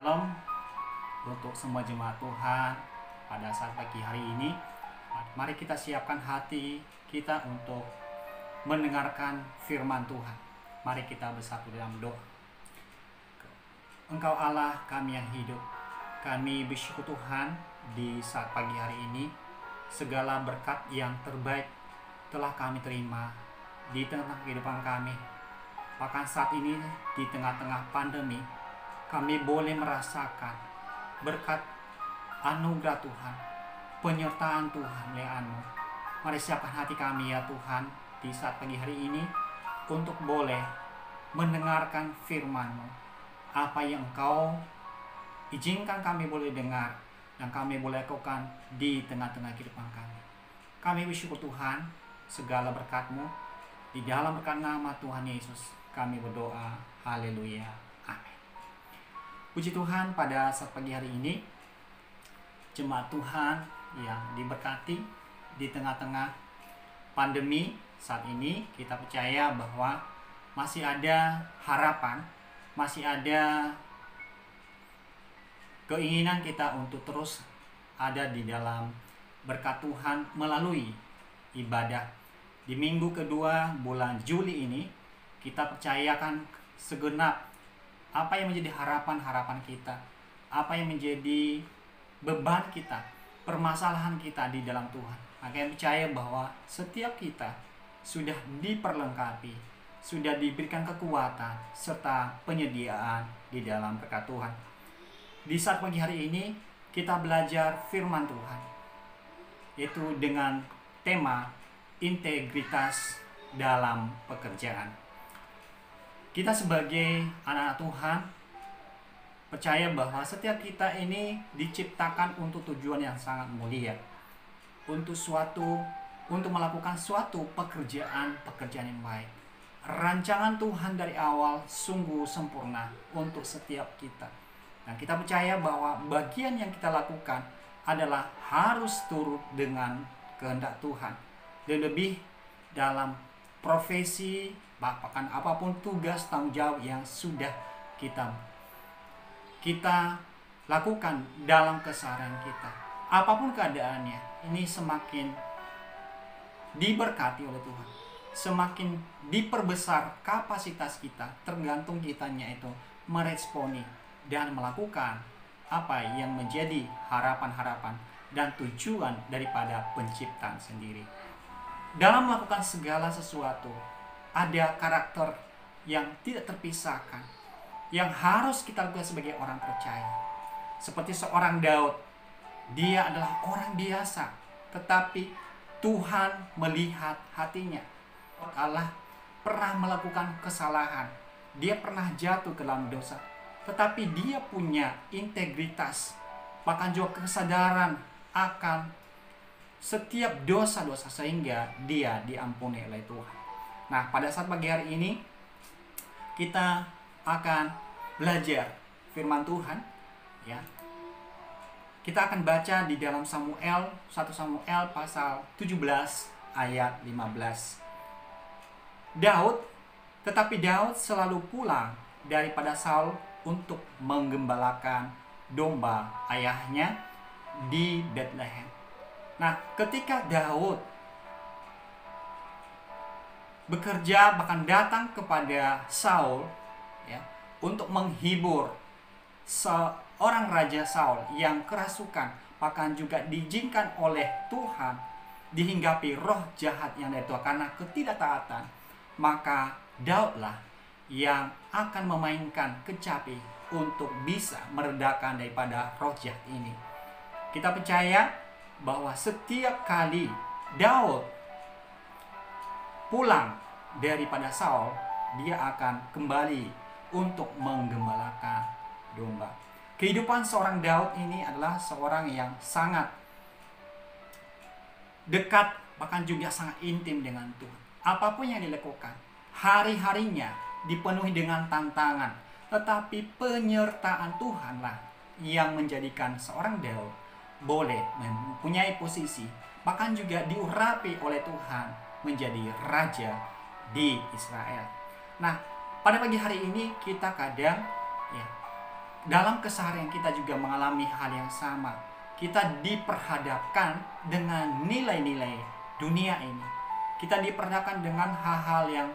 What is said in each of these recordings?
Shalom untuk semua jemaat Tuhan pada saat pagi hari ini. Mari kita siapkan hati kita untuk mendengarkan firman Tuhan. Mari kita bersatu dalam doa. Engkau Allah kami yang hidup. Kami bersyukur Tuhan di saat pagi hari ini. Segala berkat yang terbaik telah kami terima di tengah kehidupan kami. Bahkan saat ini di tengah-tengah pandemi, kami boleh merasakan berkat anugerah Tuhan, penyertaan Tuhan lihat-Mu. Mari siapkan hati kami ya Tuhan di saat pagi hari ini untuk boleh mendengarkan firman-Mu. Apa yang Engkau izinkan kami boleh dengar dan kami boleh lakukan di tengah-tengah kehidupan kami. Kami bersyukur Tuhan segala berkat-Mu. Di dalam berkat nama Tuhan Yesus kami berdoa. Haleluya. Amin. Puji Tuhan, pada saat pagi hari ini jemaat Tuhan yang diberkati di tengah-tengah pandemi saat ini, kita percaya bahwa masih ada harapan, masih ada keinginan kita untuk terus ada di dalam berkat Tuhan melalui ibadah. Di minggu kedua bulan Juli ini, kita percayakan segenap apa yang menjadi harapan-harapan kita, apa yang menjadi beban kita, permasalahan kita di dalam Tuhan. Makanya percaya bahwa setiap kita sudah diperlengkapi, sudah diberikan kekuatan serta penyediaan di dalam berkat Tuhan. Di saat pagi hari ini kita belajar firman Tuhan, yaitu dengan tema integritas dalam pekerjaan. Kita sebagai anak Tuhan percaya bahwa setiap kita ini diciptakan untuk tujuan yang sangat mulia, untuk melakukan suatu pekerjaan yang baik. Rancangan Tuhan dari awal sungguh sempurna untuk setiap kita. Dan kita percaya bahwa bagian yang kita lakukan adalah harus turut dengan kehendak Tuhan. Dan lebih dalam profesi, bahkan apapun tugas tanggung jawab yang sudah kita lakukan dalam keseharian kita. Apapun keadaannya, ini semakin diberkati oleh Tuhan. Semakin diperbesar kapasitas kita, tergantung kitanya itu meresponi dan melakukan apa yang menjadi harapan-harapan dan tujuan daripada penciptaan sendiri. Dalam melakukan segala sesuatu, ada karakter yang tidak terpisahkan, yang harus kita lakukan sebagai orang percaya. Seperti seorang Daud, dia adalah orang biasa, tetapi Tuhan melihat hatinya. Allah pernah melakukan kesalahan, dia pernah jatuh ke dalam dosa, tetapi dia punya integritas, bahkan juga kesadaran akan setiap dosa-dosa sehingga dia diampuni oleh Tuhan. Nah, pada saat pagi hari ini kita akan belajar firman Tuhan ya. Kita akan baca di dalam 1 Samuel pasal 17 ayat 15. Tetapi Daud selalu pulang daripada Saul untuk menggembalakan domba ayahnya di Bethlehem. Nah, ketika Daud bekerja bahkan datang kepada Saul ya, untuk menghibur seorang raja Saul yang kerasukan, bahkan juga diizinkan oleh Tuhan dihinggapi roh jahat yang dari Tuhan karena ketidaktaatan, maka Daudlah yang akan memainkan kecapi untuk bisa meredakan daripada roh jahat ini. Kita percaya bahwa setiap kali Daud pulang daripada Saul, dia akan kembali untuk menggembalakan domba. Kehidupan seorang Daud ini adalah seorang yang sangat dekat, bahkan juga sangat intim dengan Tuhan. Apapun yang dilakukan, hari-harinya dipenuhi dengan tantangan, tetapi penyertaan Tuhanlah yang menjadikan seorang Daud boleh mempunyai posisi, bahkan juga diurapi oleh Tuhan menjadi raja di Israel. Nah, pada pagi hari ini kita kadang ya dalam keseharian kita juga mengalami hal yang sama. Kita diperhadapkan dengan nilai-nilai dunia ini. Kita diperhadapkan dengan hal-hal yang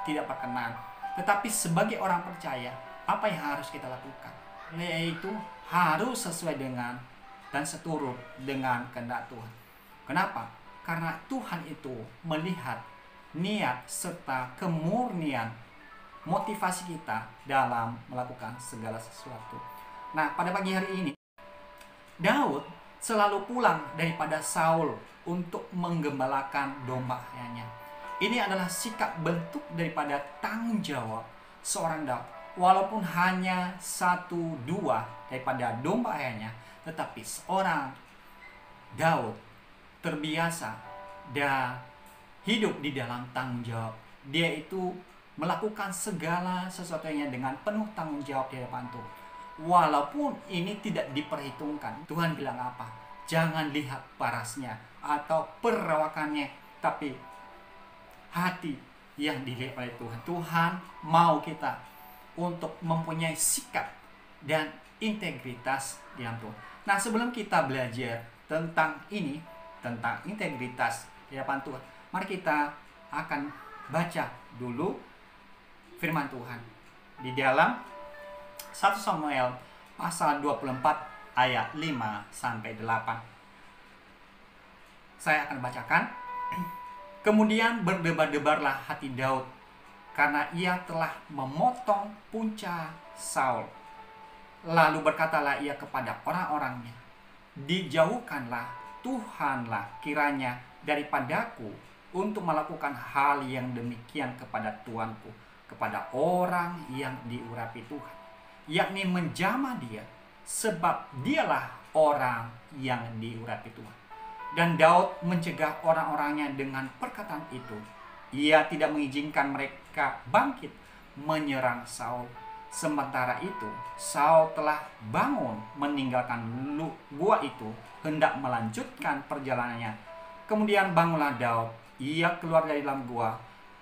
tidak berkenan. Tetapi sebagai orang percaya, apa yang harus kita lakukan? Yaitu harus sesuai dengan dan seturut dengan kehendak Tuhan. Kenapa? Karena Tuhan itu melihat niat serta kemurnian motivasi kita dalam melakukan segala sesuatu. Nah, pada pagi hari ini, Daud selalu pulang daripada Saul untuk menggembalakan domba ayahnya. Ini adalah sikap bentuk daripada tanggung jawab seorang Daud. Walaupun hanya 1-2 daripada domba ayahnya, tetapi seorang Daud terbiasa dan hidup di dalam tanggung jawab. Dia itu melakukan segala sesuatunya dengan penuh tanggung jawab di hadapan Tuhan. Walaupun ini tidak diperhitungkan. Tuhan bilang apa? Jangan lihat parasnya atau perawakannya, tapi hati yang dilihat oleh Tuhan. Tuhan mau kita untuk mempunyai sikap dan integritas di dalam Tuhan. Nah, sebelum kita belajar tentang ini, tentang integritas di hadapan Tuhan, mari kita akan baca dulu firman Tuhan di dalam 1 Samuel pasal 24 ayat 5-8. Saya akan bacakan. Kemudian berdebar-debarlah hati Daud karena ia telah memotong punca Saul. Lalu berkatalah ia kepada orang-orangnya, dijauhkanlah Tuhanlah kiranya daripadaku untuk melakukan hal yang demikian kepada tuanku, kepada orang yang diurapi Tuhan, yakni menjamah dia, sebab dialah orang yang diurapi Tuhan. Dan Daud mencegah orang-orangnya dengan perkataan itu. Ia tidak mengizinkan mereka bangkit menyerang Saul. Sementara itu, Saul telah bangun meninggalkan gua itu, hendak melanjutkan perjalanannya. Kemudian bangunlah Daud, ia keluar dari dalam gua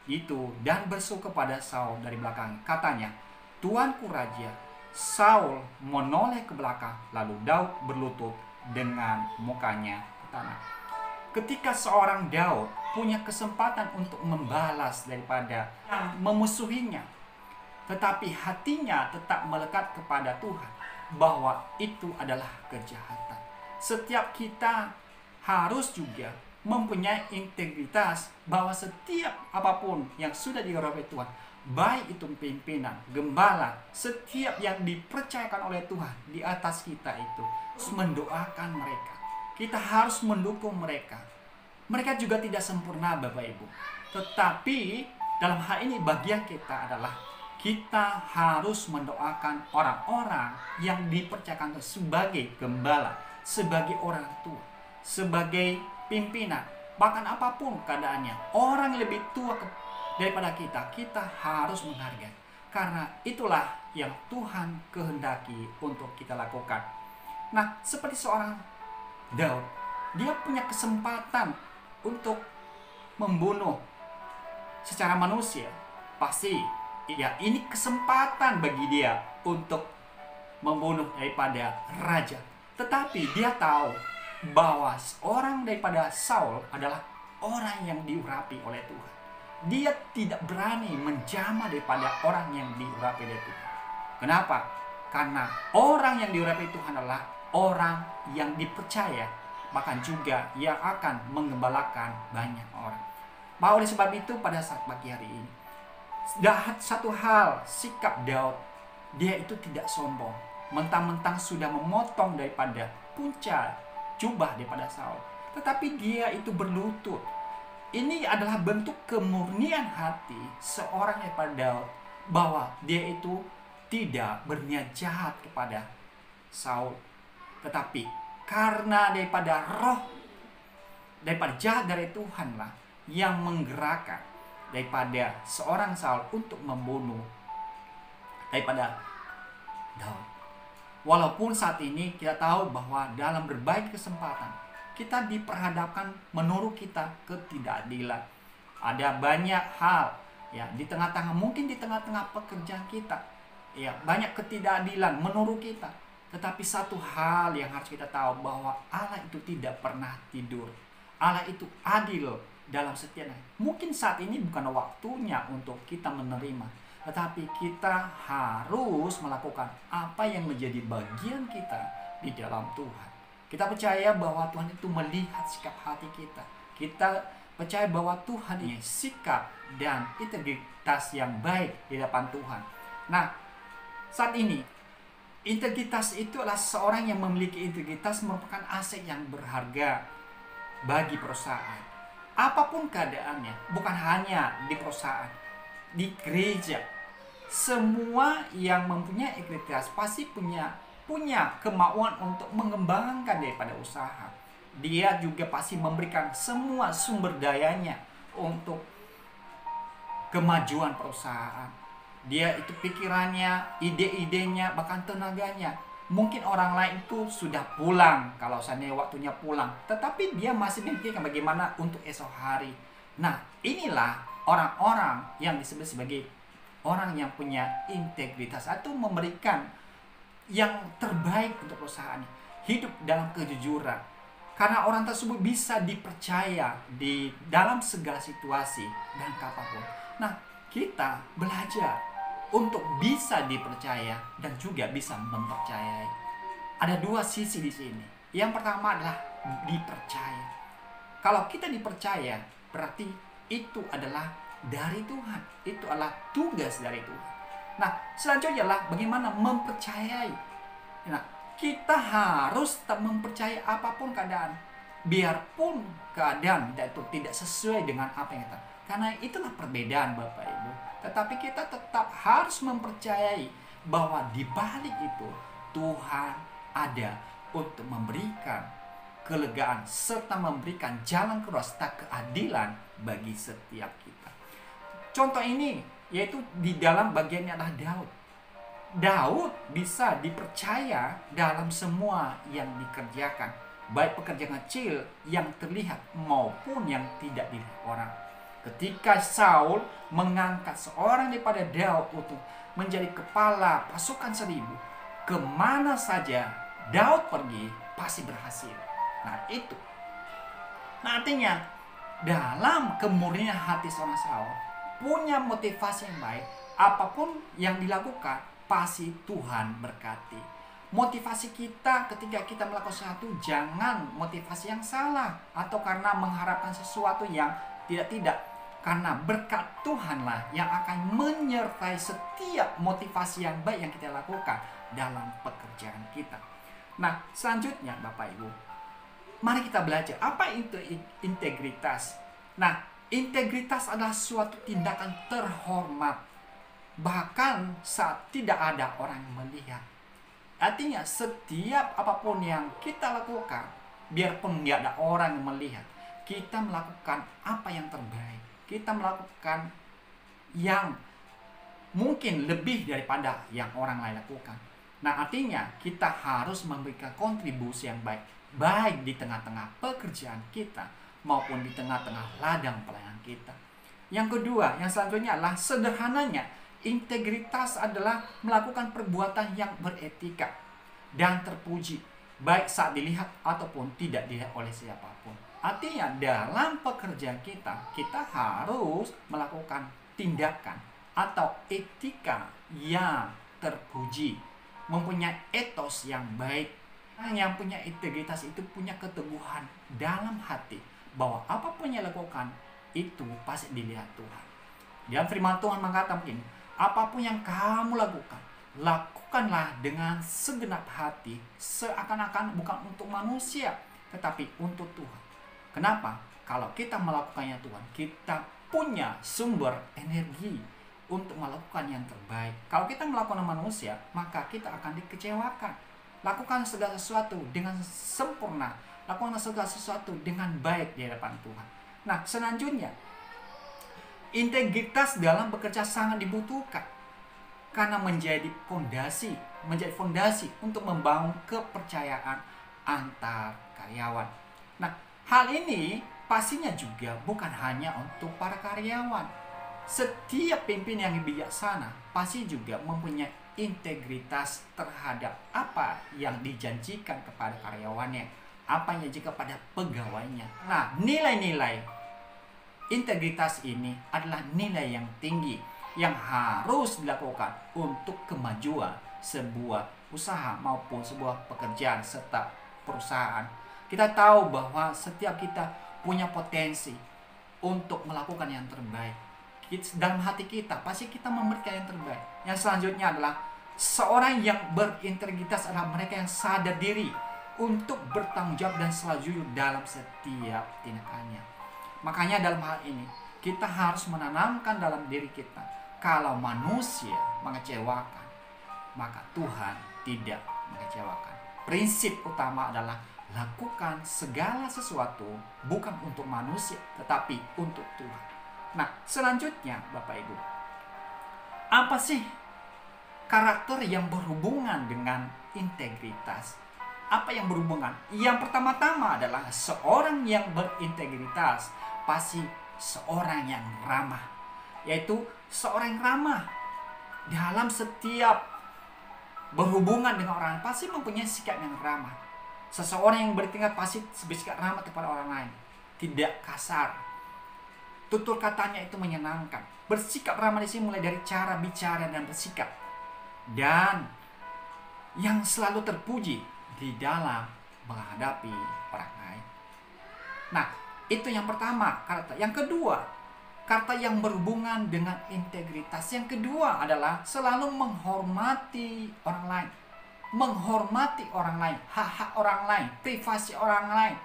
itu dan berseru kepada Saul dari belakang. Katanya, "Tuanku Raja." Saul menoleh ke belakang, lalu Daud berlutut dengan mukanya ke tanah. Ketika seorang Daud punya kesempatan untuk membalas daripada yang memusuhinya, tetapi hatinya tetap melekat kepada Tuhan, bahwa itu adalah kejahatan. Setiap kita harus juga mempunyai integritas, bahwa setiap apapun yang sudah diurapi Tuhan, baik itu pimpinan, gembala, setiap yang dipercayakan oleh Tuhan di atas kita itu, harus mendoakan mereka. Kita harus mendukung mereka. Mereka juga tidak sempurna, Bapak Ibu. Tetapi dalam hal ini bagian kita adalah kita harus mendoakan orang-orang yang dipercayakan sebagai gembala, sebagai orang tua, sebagai pimpinan, bahkan apapun keadaannya. Orang yang lebih tua daripada kita harus menghargai. Karena itulah yang Tuhan kehendaki untuk kita lakukan. Nah, seperti seorang Daud, dia punya kesempatan untuk membunuh secara manusia. Pasti, ya, ini kesempatan bagi dia untuk membunuh daripada raja. Tetapi dia tahu bahwa orang daripada Saul adalah orang yang diurapi oleh Tuhan. Dia tidak berani menjamah daripada orang yang diurapi oleh Tuhan. Kenapa? Karena orang yang diurapi Tuhan adalah orang yang dipercaya, bahkan juga yang akan menggembalakan banyak orang. Oleh sebab itu pada saat pagi hari ini, satu hal sikap Daud, dia itu tidak sombong, mentang-mentang sudah memotong daripada punca jubah daripada Saul, tetapi dia itu berlutut. Ini adalah bentuk kemurnian hati seorang daripada Daud, bahwa dia itu tidak berniat jahat kepada Saul, tetapi karena daripada roh daripada jahat dari Tuhanlah yang menggerakkan daripada seorang Saul untuk membunuh daripada Daud. Walaupun saat ini kita tahu bahwa dalam berbagai kesempatan kita diperhadapkan menurut kita ketidakadilan. Ada banyak hal, ya, di tengah-tengah, mungkin di tengah-tengah pekerjaan kita, Ya, banyak ketidakadilan menurut kita. Tetapi satu hal yang harus kita tahu, bahwa Allah itu tidak pernah tidur. Allah itu adil dalam setiap hari. Mungkin saat ini bukan waktunya untuk kita menerima, tetapi kita harus melakukan apa yang menjadi bagian kita di dalam Tuhan. Kita percaya bahwa Tuhan itu melihat sikap hati kita. Kita percaya bahwa Tuhan ini sikap dan integritas yang baik di depan Tuhan. Nah, saat ini integritas itu adalah seorang yang memiliki integritas merupakan aset yang berharga bagi perusahaan. Apapun keadaannya, bukan hanya di perusahaan, di gereja. Semua yang mempunyai integritas pasti punya kemauan untuk mengembangkan daripada usaha. Dia juga pasti memberikan semua sumber dayanya untuk kemajuan perusahaan. Dia itu pikirannya, ide-idenya, bahkan tenaganya. Mungkin orang lain itu sudah pulang, kalau seandainya waktunya pulang, tetapi dia masih memikirkan bagaimana untuk esok hari. Nah, inilah orang-orang yang disebut sebagai orang yang punya integritas, atau memberikan yang terbaik untuk perusahaannya. Hidup dalam kejujuran, karena orang tersebut bisa dipercaya di dalam segala situasi dan apapun. Nah, kita belajar untuk bisa dipercaya dan juga bisa mempercayai. Ada dua sisi di sini. Yang pertama adalah dipercaya. Kalau kita dipercaya, berarti itu adalah dari Tuhan. Itu adalah tugas dari Tuhan. Nah, selanjutnya adalah bagaimana mempercayai. Nah, kita harus tetap mempercayai apapun keadaan. Biarpun keadaan itu tidak sesuai dengan apa yang kita. Karena itulah perbedaan Bapak Ibu. Tetapi kita tetap harus mempercayai bahwa di balik itu Tuhan ada untuk memberikan kelegaan serta memberikan jalan keluar serta keadilan bagi setiap kita. Contoh ini yaitu di dalam bagiannya adalah Daud. Daud bisa dipercaya dalam semua yang dikerjakan, baik pekerjaan kecil yang terlihat maupun yang tidak dilihat orang. Ketika Saul mengangkat seorang daripada Daud untuk menjadi kepala pasukan 1000, kemana saja Daud pergi pasti berhasil. Nah itu. Nah artinya dalam kemurnian hati seorang Saul punya motivasi yang baik, apapun yang dilakukan pasti Tuhan berkati. Motivasi kita ketika kita melakukan sesuatu jangan motivasi yang salah, atau karena mengharapkan sesuatu yang tidak. Karena berkat Tuhanlah yang akan menyertai setiap motivasi yang baik yang kita lakukan dalam pekerjaan kita. Nah, selanjutnya Bapak Ibu, mari kita belajar apa itu integritas. Nah, integritas adalah suatu tindakan terhormat bahkan saat tidak ada orang yang melihat. Artinya setiap apapun yang kita lakukan, biarpun tidak ada orang yang melihat, kita melakukan apa yang terbaik. Kita melakukan yang mungkin lebih daripada yang orang lain lakukan. Nah artinya kita harus memberikan kontribusi yang baik, baik di tengah-tengah pekerjaan kita maupun di tengah-tengah ladang pelayanan kita. Yang kedua, yang selanjutnya adalah sederhananya, integritas adalah melakukan perbuatan yang beretika dan terpuji, baik saat dilihat ataupun tidak dilihat oleh siapapun. Artinya dalam pekerjaan kita harus melakukan tindakan atau etika yang terpuji, mempunyai etos yang baik. Yang punya integritas itu punya keteguhan dalam hati bahwa apapun yang dilakukan itu pasti dilihat Tuhan. Dalam firman Tuhan mengatakan begini, apapun yang kamu lakukan, lakukanlah dengan segenap hati, seakan-akan bukan untuk manusia, tetapi untuk Tuhan. Kenapa? Kalau kita melakukannya Tuhan, kita punya sumber energi untuk melakukan yang terbaik. Kalau kita melakukan manusia, maka kita akan dikecewakan. Lakukan segala sesuatu dengan sempurna, lakukan segala sesuatu dengan baik di hadapan Tuhan. Nah, selanjutnya, integritas dalam bekerja sangat dibutuhkan karena menjadi fondasi untuk membangun kepercayaan antar karyawan. Nah, hal ini pastinya juga bukan hanya untuk para karyawan. Setiap pemimpin yang bijaksana pasti juga mempunyai integritas terhadap apa yang dijanjikan kepada karyawannya, apa yang dijanjikan kepada pegawainya. Nah, nilai-nilai integritas ini adalah nilai yang tinggi yang harus dilakukan untuk kemajuan sebuah usaha maupun sebuah pekerjaan serta perusahaan. Kita tahu bahwa setiap kita punya potensi untuk melakukan yang terbaik. Dalam hati kita pasti kita memberikan yang terbaik. Yang selanjutnya adalah seorang yang berintegritas adalah mereka yang sadar diri untuk bertanggung jawab dan selalu jujur dalam setiap tindakannya. Makanya dalam hal ini kita harus menanamkan dalam diri kita, kalau manusia mengecewakan, maka Tuhan tidak mengecewakan. Prinsip utama adalah lakukan segala sesuatu bukan untuk manusia tetapi untuk Tuhan. Nah, selanjutnya Bapak Ibu, apa sih karakter yang berhubungan dengan integritas? Apa yang berhubungan? Yang pertama-tama adalah seorang yang berintegritas pasti seorang yang ramah. Yaitu seorang yang ramah dalam setiap berhubungan dengan orang lain pasti mempunyai sikap yang ramah. Seseorang yang berintegritas pasti bersikap ramah kepada orang lain, tidak kasar. Tutur katanya itu menyenangkan. Bersikap ramah di sini mulai dari cara bicara dan bersikap. Dan yang selalu terpuji di dalam menghadapi orang lain. Nah, itu yang pertama, karakter. Yang kedua, karakter yang berhubungan dengan integritas. Yang kedua adalah selalu menghormati orang lain. Menghormati orang lain, hak-hak orang lain, privasi orang lain.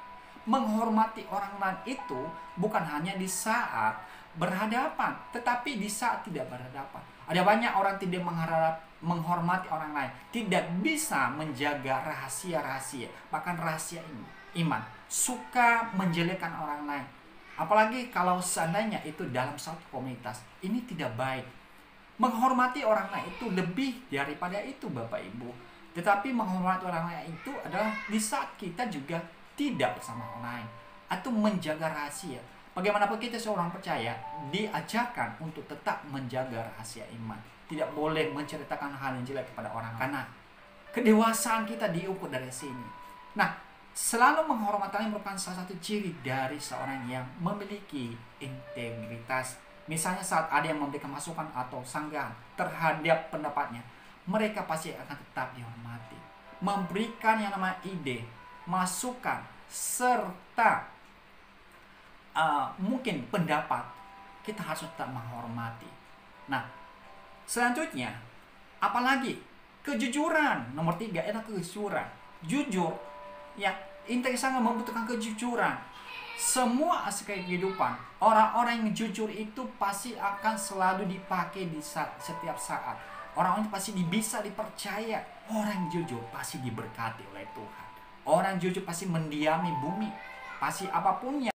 Menghormati orang lain itu bukan hanya di saat berhadapan, tetapi di saat tidak berhadapan. Ada banyak orang tidak menghormati orang lain, tidak bisa menjaga rahasia-rahasia, bahkan rahasia ini iman, suka menjelekkan orang lain. Apalagi kalau seandainya itu dalam satu komunitas, ini tidak baik. Menghormati orang lain itu lebih daripada itu Bapak Ibu. Tetapi menghormati orang lain itu adalah di saat kita juga tidak bersama orang lain atau menjaga rahasia. Bagaimanapun kita seorang percaya diajarkan untuk tetap menjaga rahasia iman. Tidak boleh menceritakan hal yang jelek kepada orang, karena kedewasaan kita diukur dari sini. Nah, selalu menghormati orang merupakan salah satu ciri dari seorang yang memiliki integritas. Misalnya saat ada yang memberikan masukan atau sanggahan terhadap pendapatnya, mereka pasti akan tetap dihormati. Memberikan yang namanya ide, masukan, serta mungkin pendapat, kita harus tetap menghormati. Nah, selanjutnya, apalagi kejujuran. Nomor 3 adalah kejujuran. Jujur, ya, integritas sangat membutuhkan kejujuran. Semua aspek kehidupan, orang-orang yang jujur itu pasti akan selalu dipakai di setiap saat. Orang-orang pasti bisa dipercaya. Orang jujur pasti diberkati oleh Tuhan. Orang jujur pasti mendiami bumi. Pasti apapun yang